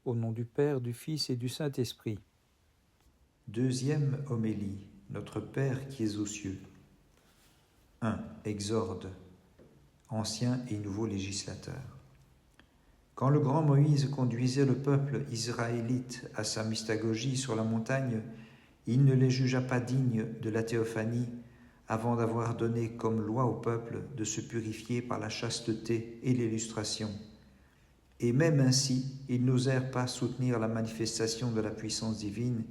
Au nom du Père, du Fils et du Saint-Esprit. Deuxième homélie. Notre Père qui es aux cieux. 1. Exorde. Ancien et nouveau législateur. Quand le grand Moïse conduisait le peuple israélite à sa mystagogie sur la montagne, il ne les jugea pas dignes de la théophanie avant d'avoir donné comme loi au peuple de se purifier par la chasteté et l'illustration. Et même ainsi, ils n'osèrent pas soutenir la manifestation de la puissance divine,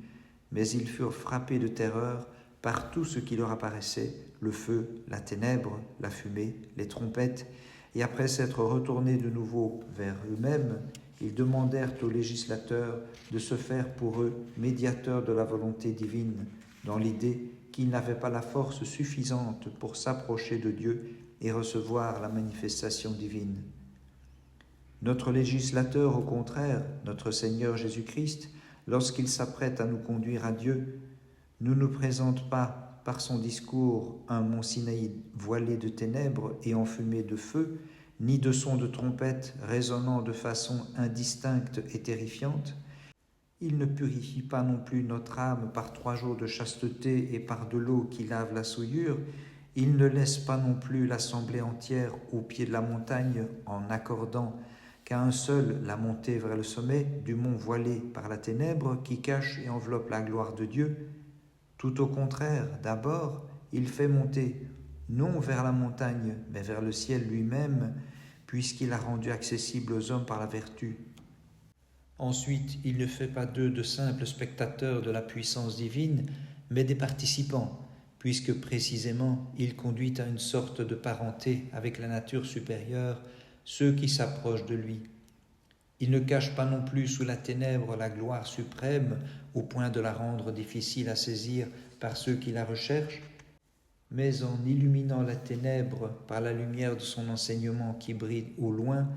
mais ils furent frappés de terreur par tout ce qui leur apparaissait, le feu, la ténèbre, la fumée, les trompettes, et après s'être retournés de nouveau vers eux-mêmes, ils demandèrent au législateur de se faire pour eux médiateur de la volonté divine, dans l'idée qu'ils n'avaient pas la force suffisante pour s'approcher de Dieu et recevoir la manifestation divine. Notre législateur, au contraire, notre Seigneur Jésus-Christ, lorsqu'il s'apprête à nous conduire à Dieu, ne nous présente pas par son discours un mont Sinaï voilé de ténèbres et enfumé de feu, ni de sons de trompette résonnant de façon indistincte et terrifiante. Il ne purifie pas non plus notre âme par 3 jours de chasteté et par de l'eau qui lave la souillure. Il ne laisse pas non plus l'assemblée entière au pied de la montagne en accordant qu'à un seul la montée vers le sommet du mont voilé par la ténèbre qui cache et enveloppe la gloire de Dieu. Tout au contraire, d'abord, il fait monter, non vers la montagne, mais vers le ciel lui-même, puisqu'il a rendu accessible aux hommes par la vertu. Ensuite, il ne fait pas d'eux de simples spectateurs de la puissance divine, mais des participants, puisque précisément il conduit à une sorte de parenté avec la nature supérieure ceux qui s'approchent de lui. Il ne cache pas non plus sous la ténèbre la gloire suprême au point de la rendre difficile à saisir par ceux qui la recherchent, mais en illuminant la ténèbre par la lumière de son enseignement qui brille au loin,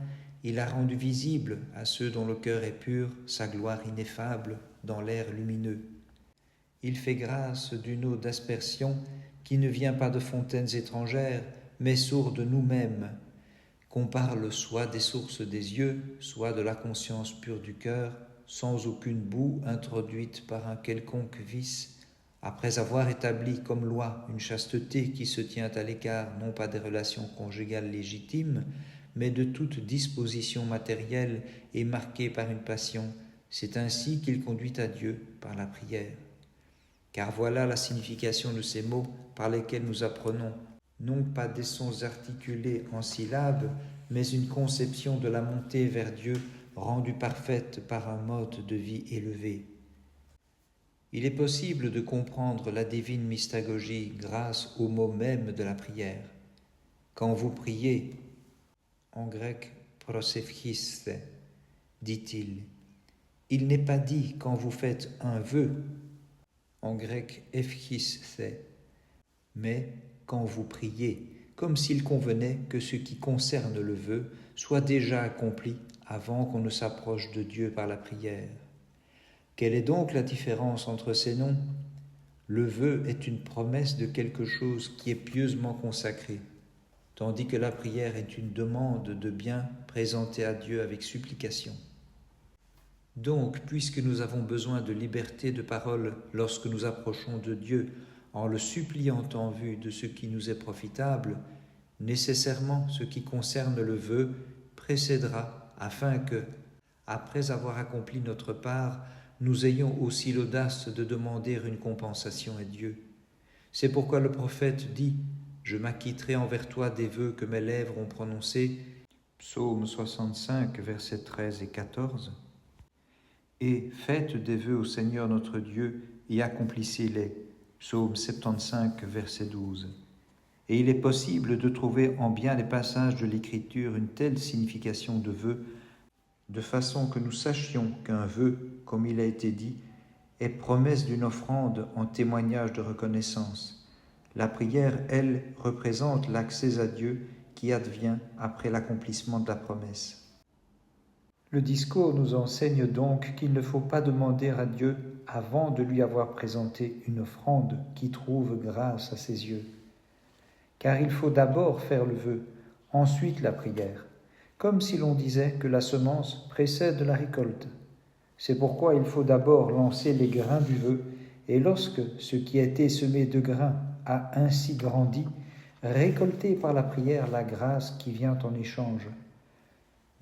il a rendu visible à ceux dont le cœur est pur sa gloire ineffable dans l'air lumineux. Il fait grâce d'une eau d'aspersion qui ne vient pas de fontaines étrangères, mais sourd de nous-mêmes, qu'on parle soit des sources des yeux, soit de la conscience pure du cœur, sans aucune boue introduite par un quelconque vice, après avoir établi comme loi une chasteté qui se tient à l'écart non pas des relations conjugales légitimes, mais de toute disposition matérielle et marquée par une passion. C'est ainsi qu'il conduit à Dieu par la prière. Car voilà la signification de ces mots par lesquels nous apprenons non pas des sons articulés en syllabes, mais une conception de la montée vers Dieu rendue parfaite par un mode de vie élevé. Il est possible de comprendre la divine mystagogie grâce au mot même de la prière. Quand vous priez, en grec prosepchiste, dit-il, il n'est pas dit quand vous faites un vœu, en grec efchiste, mais quand vous priez, comme s'il convenait que ce qui concerne le vœu soit déjà accompli avant qu'on ne s'approche de Dieu par la prière. Quelle est donc la différence entre ces noms ? Le vœu est une promesse de quelque chose qui est pieusement consacré, tandis que la prière est une demande de bien présentée à Dieu avec supplication. Donc, puisque nous avons besoin de liberté de parole lorsque nous approchons de Dieu, en le suppliant en vue de ce qui nous est profitable, nécessairement ce qui concerne le vœu précédera afin que, après avoir accompli notre part, nous ayons aussi l'audace de demander une compensation à Dieu. C'est pourquoi le prophète dit « Je m'acquitterai envers toi des vœux que mes lèvres ont prononcés » Psaume 65, versets 13 et 14 et « Faites des vœux au Seigneur notre Dieu et accomplissez-les » Psaume 75, verset 12. Et il est possible de trouver en bien les passages de l'Écriture une telle signification de vœu, de façon que nous sachions qu'un vœu, comme il a été dit, est promesse d'une offrande en témoignage de reconnaissance. La prière, elle, représente l'accès à Dieu qui advient après l'accomplissement de la promesse. Le discours nous enseigne donc qu'il ne faut pas demander à Dieu avant de lui avoir présenté une offrande qui trouve grâce à ses yeux. Car il faut d'abord faire le vœu, ensuite la prière, comme si l'on disait que la semence précède la récolte. C'est pourquoi il faut d'abord lancer les grains du vœu, et lorsque ce qui a été semé de grains a ainsi grandi, récolter par la prière la grâce qui vient en échange.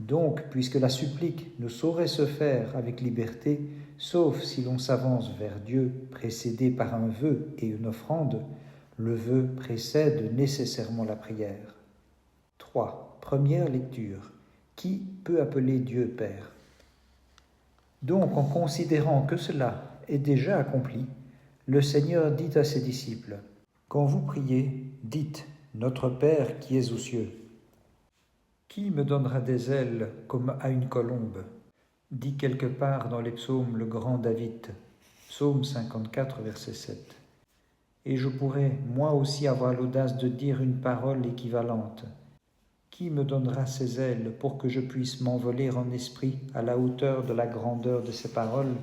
Donc, puisque la supplique ne saurait se faire avec liberté, sauf si l'on s'avance vers Dieu précédé par un vœu et une offrande, le vœu précède nécessairement la prière. 3. Première lecture. Qui peut appeler Dieu Père ? Donc, en considérant que cela est déjà accompli, le Seigneur dit à ses disciples, « Quand vous priez, dites, Notre Père qui es aux cieux. Qui me donnera des ailes comme à une colombe ?» dit quelque part dans les psaumes le grand David, psaume 54, verset 7. Et je pourrais moi aussi avoir l'audace de dire une parole équivalente. Qui me donnera ses ailes pour que je puisse m'envoler en esprit à la hauteur de la grandeur de ces paroles,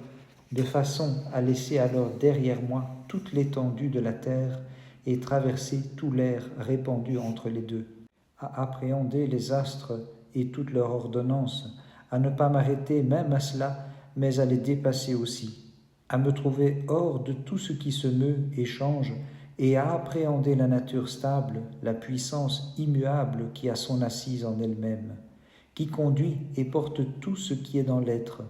de façon à laisser alors derrière moi toute l'étendue de la terre et traverser tout l'air répandu entre les deux, à appréhender les astres et toutes leurs ordonnances, à ne pas m'arrêter même à cela, mais à les dépasser aussi, à me trouver hors de tout ce qui se meut et change, et à appréhender la nature stable, la puissance immuable qui a son assise en elle-même, qui conduit et porte tout ce qui est dans l'être,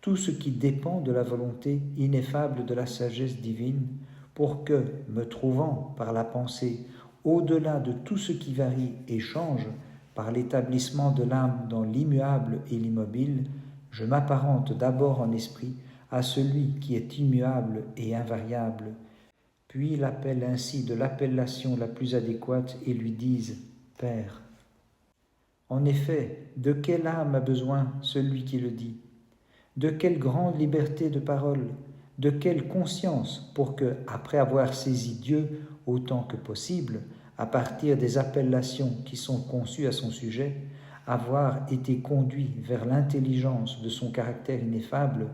tout ce qui dépend de la volonté ineffable de la sagesse divine, pour que, me trouvant par la pensée, au-delà de tout ce qui varie et change, par l'établissement de l'âme dans l'immuable et l'immobile, je m'apparente d'abord en esprit à celui qui est immuable et invariable, puis l'appelle ainsi de l'appellation la plus adéquate et lui disent « Père ». En effet, de quelle âme a besoin celui qui le dit ? De quelle grande liberté de parole, de quelle conscience pour que, après avoir saisi Dieu autant que possible, à partir des appellations qui sont conçues à son sujet, avoir été conduit vers l'intelligence de son caractère ineffable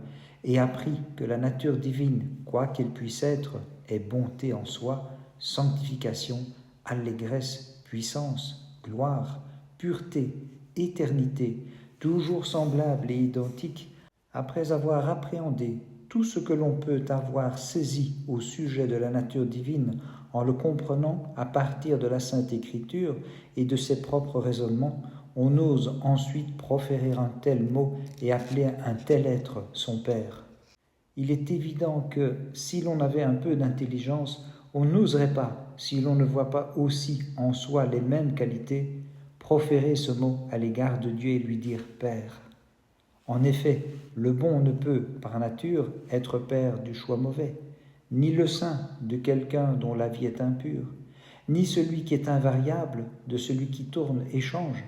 et appris que la nature divine, quoi qu'elle puisse être, est bonté en soi, sanctification, allégresse, puissance, gloire, pureté, éternité, toujours semblable et identique, après avoir appréhendé tout ce que l'on peut avoir saisi au sujet de la nature divine en le comprenant à partir de la Sainte Écriture et de ses propres raisonnements, on ose ensuite proférer un tel mot et appeler un tel être son Père. Il est évident que, si l'on avait un peu d'intelligence, on n'oserait pas, si l'on ne voit pas aussi en soi les mêmes qualités, proférer ce mot à l'égard de Dieu et lui dire « Père ». En effet, le bon ne peut, par nature, être père du choix mauvais, ni le saint de quelqu'un dont la vie est impure, ni celui qui est invariable de celui qui tourne et change,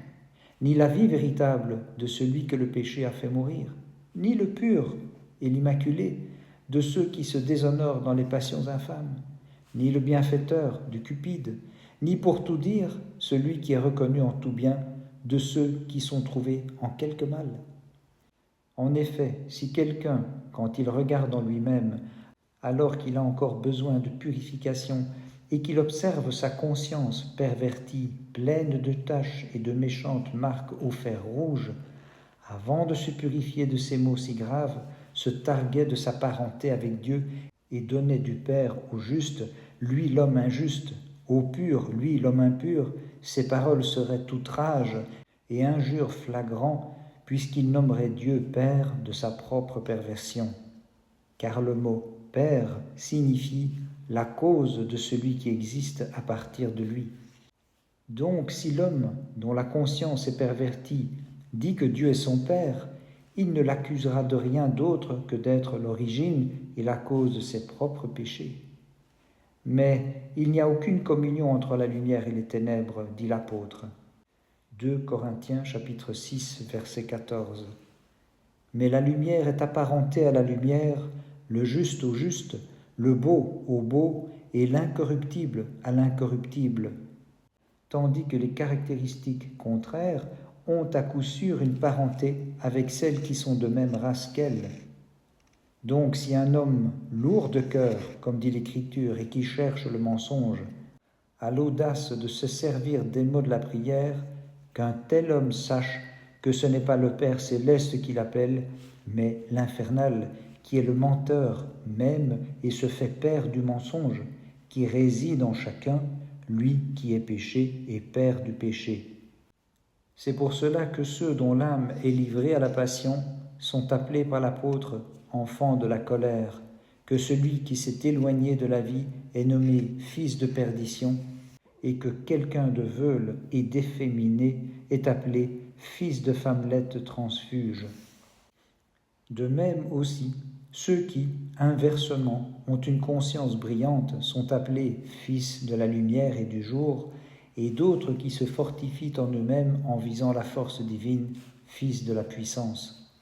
ni la vie véritable de celui que le péché a fait mourir, ni le pur et l'immaculé de ceux qui se déshonorent dans les passions infâmes, ni le bienfaiteur du Cupide, ni pour tout dire celui qui est reconnu en tout bien de ceux qui sont trouvés en quelque mal. En effet, si quelqu'un, quand il regarde en lui-même, alors qu'il a encore besoin de purification, et qu'il observe sa conscience pervertie, pleine de taches et de méchantes marques au fer rouge, avant de se purifier de ces maux si graves, se targuait de sa parenté avec Dieu et donnait du Père au juste, lui l'homme injuste, au pur, lui l'homme impur, ses paroles seraient outrage et injure flagrant, puisqu'il nommerait Dieu Père de sa propre perversion. Car le mot « Père » signifie la cause de celui qui existe à partir de lui. Donc, si l'homme, dont la conscience est pervertie, dit que Dieu est son Père, il ne l'accusera de rien d'autre que d'être l'origine et la cause de ses propres péchés. Mais il n'y a aucune communion entre la lumière et les ténèbres, dit l'apôtre. 2 Corinthiens chapitre 6, verset 14. Mais la lumière est apparentée à la lumière, le juste au juste, le beau au beau et l'incorruptible à l'incorruptible, tandis que les caractéristiques contraires ont à coup sûr une parenté avec celles qui sont de même race qu'elles. Donc si un homme lourd de cœur, comme dit l'Écriture, et qui cherche le mensonge, a l'audace de se servir des mots de la prière, qu'un tel homme sache que ce n'est pas le Père céleste qui l'appelle, mais l'infernal, qui est le menteur même et se fait père du mensonge, qui réside en chacun, lui qui est péché et père du péché. C'est pour cela que ceux dont l'âme est livrée à la passion sont appelés par l'apôtre enfants de la colère, que celui qui s'est éloigné de la vie est nommé fils de perdition, et que quelqu'un de veule et d'efféminé est appelé fils de femmelette transfuge. De même aussi, ceux qui, inversement, ont une conscience brillante sont appelés fils de la lumière et du jour, et d'autres qui se fortifient en eux-mêmes en visant la force divine, fils de la puissance.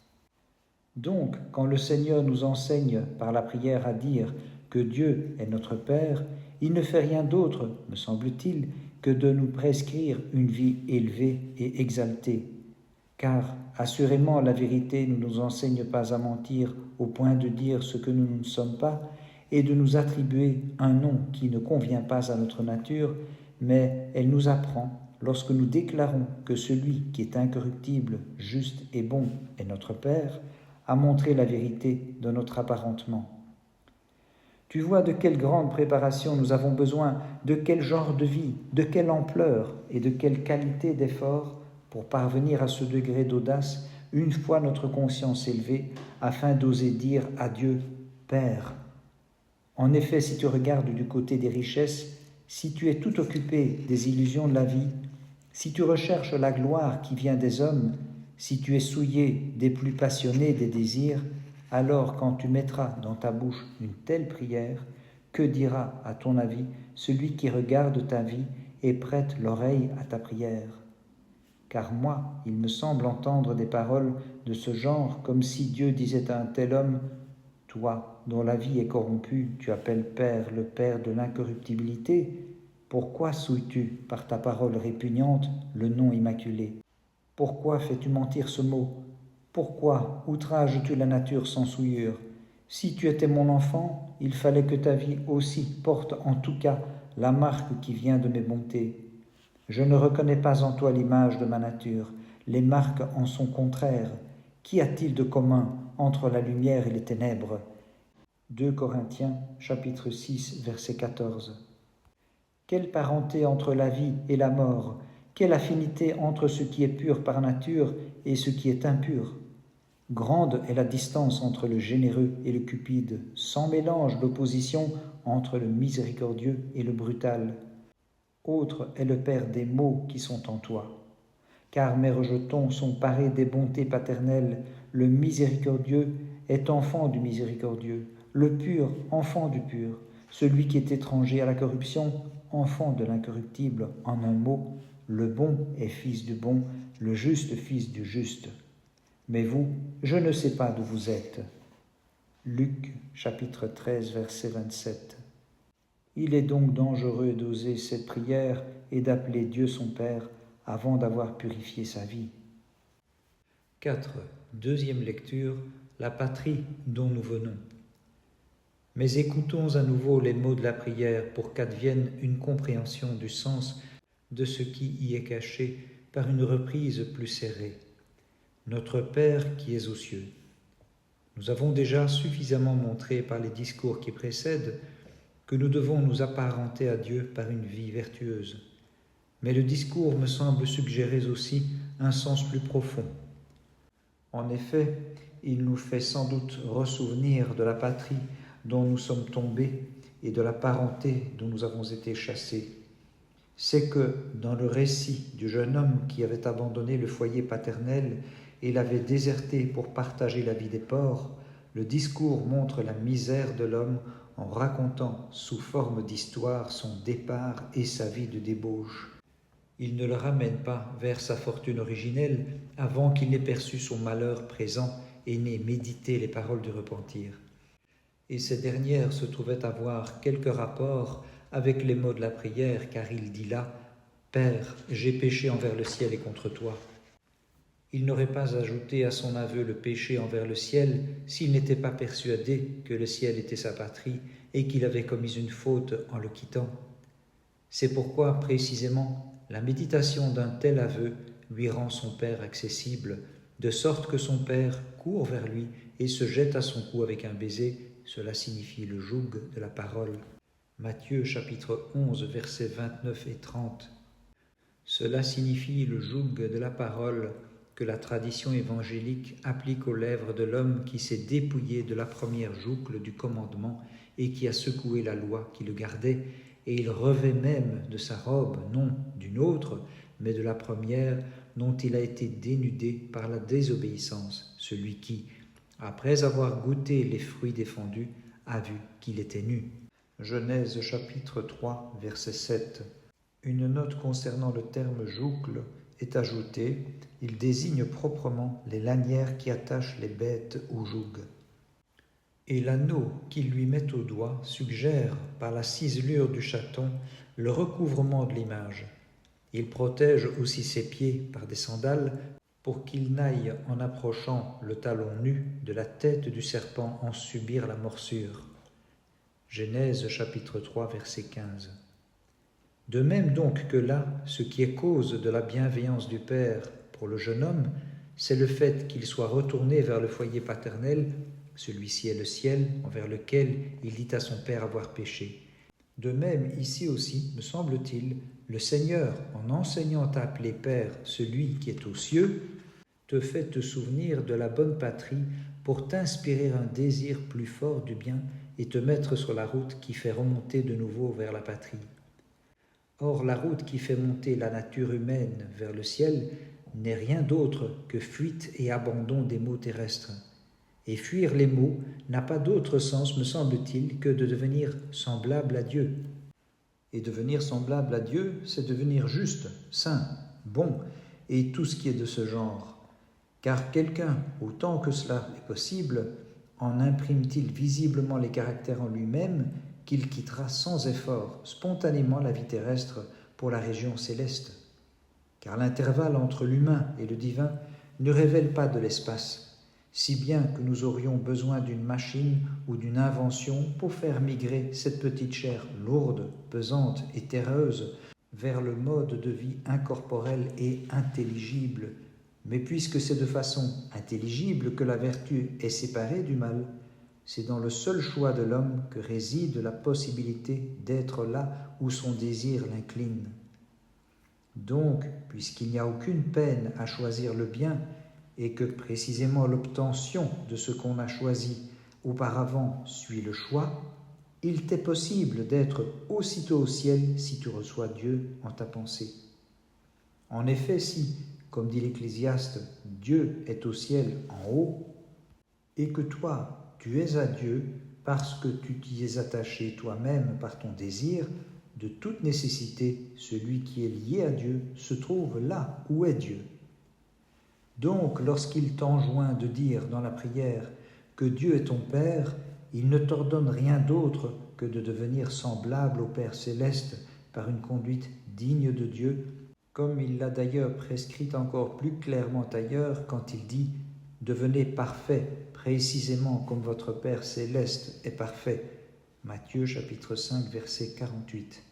Donc, quand le Seigneur nous enseigne par la prière à dire que Dieu est notre Père, il ne fait rien d'autre, me semble-t-il, que de nous prescrire une vie élevée et exaltée. Car, assurément, la vérité ne nous enseigne pas à mentir au point de dire ce que nous ne sommes pas et de nous attribuer un nom qui ne convient pas à notre nature, mais elle nous apprend, lorsque nous déclarons que celui qui est incorruptible, juste et bon est notre Père, à montrer la vérité de notre apparentement. Tu vois de quelle grande préparation nous avons besoin, de quel genre de vie, de quelle ampleur et de quelle qualité d'effort pour parvenir à ce degré d'audace, une fois notre conscience élevée, afin d'oser dire à Dieu « Père ». En effet, si tu regardes du côté des richesses, si tu es tout occupé des illusions de la vie, si tu recherches la gloire qui vient des hommes, si tu es souillé des plus passionnés des désirs, alors quand tu mettras dans ta bouche une telle prière, que dira, à ton avis, celui qui regarde ta vie et prête l'oreille à ta prière ? Car moi, il me semble entendre des paroles de ce genre, comme si Dieu disait à un tel homme, « Toi, dont la vie est corrompue, tu appelles Père le Père de l'incorruptibilité. Pourquoi souilles-tu, par ta parole répugnante, le nom immaculé ? Pourquoi fais-tu mentir ce mot ? Pourquoi outrages-tu la nature sans souillure ? Si tu étais mon enfant, il fallait que ta vie aussi porte en tout cas la marque qui vient de mes bontés. Je ne reconnais pas en toi l'image de ma nature, les marques en sont contraires. Qu'y a-t-il de commun entre la lumière et les ténèbres ? 2 Corinthiens, chapitre 6, verset 14. Quelle parenté entre la vie et la mort ? Quelle affinité entre ce qui est pur par nature et ce qui est impur ? Grande est la distance entre le généreux et le cupide, sans mélange d'opposition entre le miséricordieux et le brutal. Autre est le Père des maux qui sont en toi. Car mes rejetons sont parés des bontés paternelles, le miséricordieux est enfant du miséricordieux, le pur enfant du pur, celui qui est étranger à la corruption, enfant de l'incorruptible. En un mot, le bon est fils du bon, le juste fils du juste. Mais vous, je ne sais pas d'où vous êtes. Luc, chapitre 13, verset 27. Il est donc dangereux d'oser cette prière et d'appeler Dieu son Père avant d'avoir purifié sa vie. 4. Deuxième lecture, la patrie dont nous venons. Mais écoutons à nouveau les mots de la prière pour qu'advienne une compréhension du sens de ce qui y est caché par une reprise plus serrée. Notre Père qui es aux cieux. Nous avons déjà suffisamment montré par les discours qui précèdent que nous devons nous apparenter à Dieu par une vie vertueuse. Mais le discours me semble suggérer aussi un sens plus profond. En effet, il nous fait sans doute ressouvenir de la patrie dont nous sommes tombés et de la parenté dont nous avons été chassés. C'est que, dans le récit du jeune homme qui avait abandonné le foyer paternel et l'avait déserté pour partager la vie des porcs, le discours montre la misère de l'homme en racontant sous forme d'histoire son départ et sa vie de débauche. Il ne le ramène pas vers sa fortune originelle avant qu'il n'ait perçu son malheur présent et n'ait médité les paroles du repentir. Et ces dernières se trouvaient avoir quelque rapport avec les mots de la prière, car il dit là « Père, j'ai péché envers le ciel et contre toi ». Il n'aurait pas ajouté à son aveu le péché envers le ciel s'il n'était pas persuadé que le ciel était sa patrie et qu'il avait commis une faute en le quittant. C'est pourquoi, précisément, la méditation d'un tel aveu lui rend son Père accessible, de sorte que son père court vers lui et se jette à son cou avec un baiser. Cela signifie le joug de la parole. Matthieu chapitre 11, versets 29 et 30. Cela signifie le joug de la parole que la tradition évangélique applique aux lèvres de l'homme qui s'est dépouillé de la première joucle du commandement et qui a secoué la loi qui le gardait, et il revêt même de sa robe, non d'une autre, mais de la première, dont il a été dénudé par la désobéissance, celui qui, après avoir goûté les fruits défendus, a vu qu'il était nu. Genèse chapitre 3, verset 7. Une note concernant le terme joucle est ajoutée. Il désigne proprement les lanières qui attachent les bêtes au joug. Et l'anneau qu'il lui met au doigt suggère, par la ciselure du chaton, le recouvrement de l'image. Il protège aussi ses pieds par des sandales pour qu'il n'aille, en approchant le talon nu de la tête du serpent, en subir la morsure. Genèse chapitre 3, verset 15. De même donc que là, ce qui est cause de la bienveillance du Père pour le jeune homme, c'est le fait qu'il soit retourné vers le foyer paternel, celui-ci est le ciel, envers lequel il dit à son Père avoir péché. De même, ici aussi, me semble-t-il, le Seigneur, en enseignant à appeler Père celui qui est aux cieux, te fait te souvenir de la bonne patrie pour t'inspirer un désir plus fort du bien et te mettre sur la route qui fait remonter de nouveau vers la patrie. Or, la route qui fait monter la nature humaine vers le ciel n'est rien d'autre que fuite et abandon des maux terrestres. Et fuir les maux n'a pas d'autre sens, me semble-t-il, que de devenir semblable à Dieu. Et devenir semblable à Dieu, c'est devenir juste, saint, bon, et tout ce qui est de ce genre. Car quelqu'un, autant que cela est possible, en imprime-t-il visiblement les caractères en lui-même, qu'il quittera sans effort, spontanément la vie terrestre pour la région céleste. Car l'intervalle entre l'humain et le divin ne révèle pas de l'espace, si bien que nous aurions besoin d'une machine ou d'une invention pour faire migrer cette petite chair lourde, pesante et terreuse vers le mode de vie incorporel et intelligible. Mais puisque c'est de façon intelligible que la vertu est séparée du mal, c'est dans le seul choix de l'homme que réside la possibilité d'être là où son désir l'incline. Donc, puisqu'il n'y a aucune peine à choisir le bien, et que précisément l'obtention de ce qu'on a choisi auparavant suit le choix, il t'est possible d'être aussitôt au ciel si tu reçois Dieu en ta pensée. En effet, si, comme dit l'Ecclésiaste, Dieu est au ciel en haut, et que toi, tu es à Dieu parce que tu t'y es attaché toi-même par ton désir, de toute nécessité, celui qui est lié à Dieu se trouve là où est Dieu. Donc, lorsqu'il t'enjoint de dire dans la prière que Dieu est ton Père, il ne t'ordonne rien d'autre que de devenir semblable au Père céleste par une conduite digne de Dieu, comme il l'a d'ailleurs prescrit encore plus clairement ailleurs quand il dit « Devenez parfait, précisément comme votre Père céleste est parfait ». Matthieu chapitre 5, verset 48.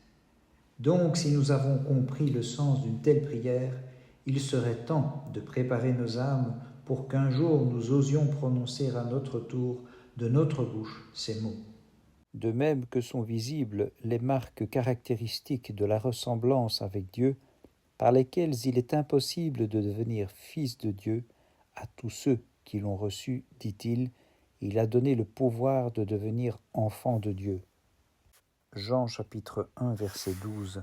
Donc, si nous avons compris le sens d'une telle prière, il serait temps de préparer nos âmes pour qu'un jour nous osions prononcer à notre tour de notre bouche ces mots. De même que sont visibles les marques caractéristiques de la ressemblance avec Dieu, par lesquelles il est impossible de devenir fils de Dieu, à tous ceux qui l'ont reçu, dit-il, il a donné le pouvoir de devenir enfants de Dieu. Jean chapitre 1, verset 12.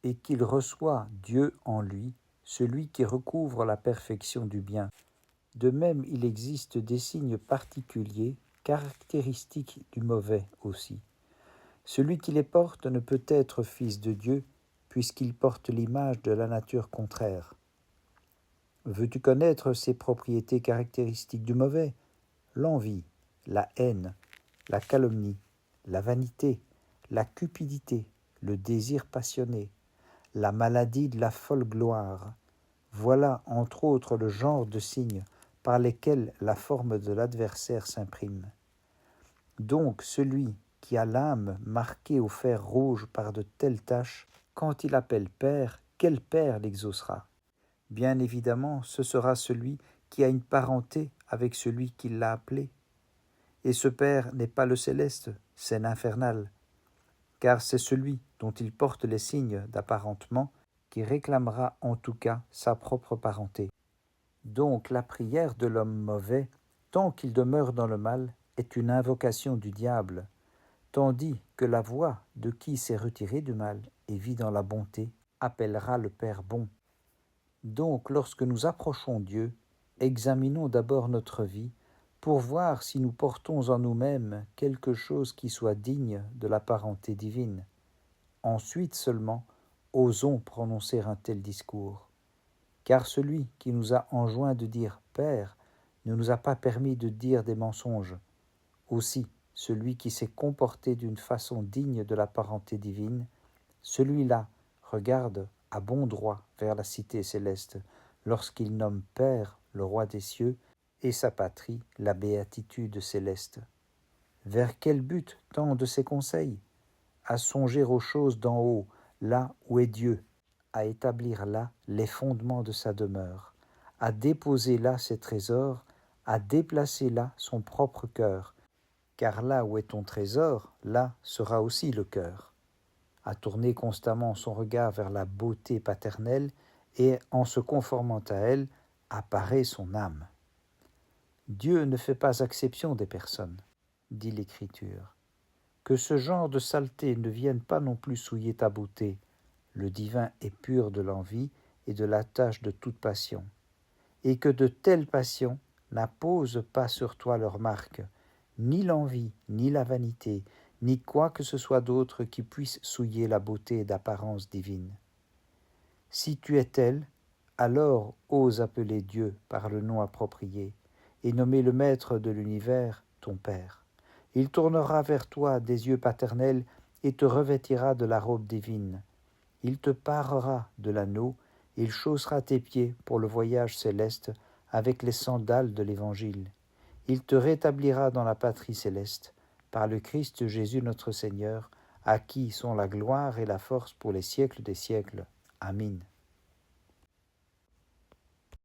Et qu'il reçoit Dieu en lui, celui qui recouvre la perfection du bien. De même, il existe des signes particuliers, caractéristiques du mauvais aussi. Celui qui les porte ne peut être fils de Dieu, puisqu'il porte l'image de la nature contraire. Veux-tu connaître ces propriétés caractéristiques du mauvais ? L'envie, la haine, la calomnie, la vanité, la cupidité, le désir passionné, la maladie de la folle gloire. Voilà, entre autres, le genre de signes par lesquels la forme de l'adversaire s'imprime. Donc, celui qui a l'âme marquée au fer rouge par de telles taches, quand il appelle Père, quel Père l'exaucera ? Bien évidemment, ce sera celui qui a une parenté avec celui qui l'a appelé. Et ce Père n'est pas le céleste, c'est l'infernal, car c'est celui dont il porte les signes d'apparentement qui réclamera en tout cas sa propre parenté. Donc la prière de l'homme mauvais, tant qu'il demeure dans le mal, est une invocation du diable, tandis que la voix de qui s'est retiré du mal et vit dans la bonté appellera le Père bon. Donc lorsque nous approchons Dieu, examinons d'abord notre vie pour voir si nous portons en nous-mêmes quelque chose qui soit digne de la parenté divine. Ensuite seulement, osons prononcer un tel discours. Car celui qui nous a enjoint de dire « Père » ne nous a pas permis de dire des mensonges. Aussi, celui qui s'est comporté d'une façon digne de la parenté divine, celui-là regarde à bon droit vers la cité céleste lorsqu'il nomme Père le roi des cieux et sa patrie la béatitude céleste. Vers quel but tendent ces conseils? À songer aux choses d'en haut, là où est Dieu, à établir là les fondements de sa demeure, à déposer là ses trésors, à déplacer là son propre cœur, car là où est ton trésor, là sera aussi le cœur. À tourner constamment son regard vers la beauté paternelle et, en se conformant à elle, apparaît son âme. Dieu ne fait pas exception des personnes, dit l'Écriture. Que ce genre de saleté ne vienne pas non plus souiller ta beauté. Le divin est pur de l'envie et de la tâche de toute passion, et que de telles passions n'apposent pas sur toi leur marque, ni l'envie, ni la vanité, ni quoi que ce soit d'autre qui puisse souiller la beauté d'apparence divine. Si tu es tel, alors ose appeler Dieu par le nom approprié, et nommer le Maître de l'univers ton Père. Il tournera vers toi des yeux paternels et te revêtira de la robe divine. Il te parera de l'anneau, il chaussera tes pieds pour le voyage céleste avec les sandales de l'Évangile. Il te rétablira dans la patrie céleste, par le Christ Jésus notre Seigneur, à qui sont la gloire et la force pour les siècles des siècles. Amin.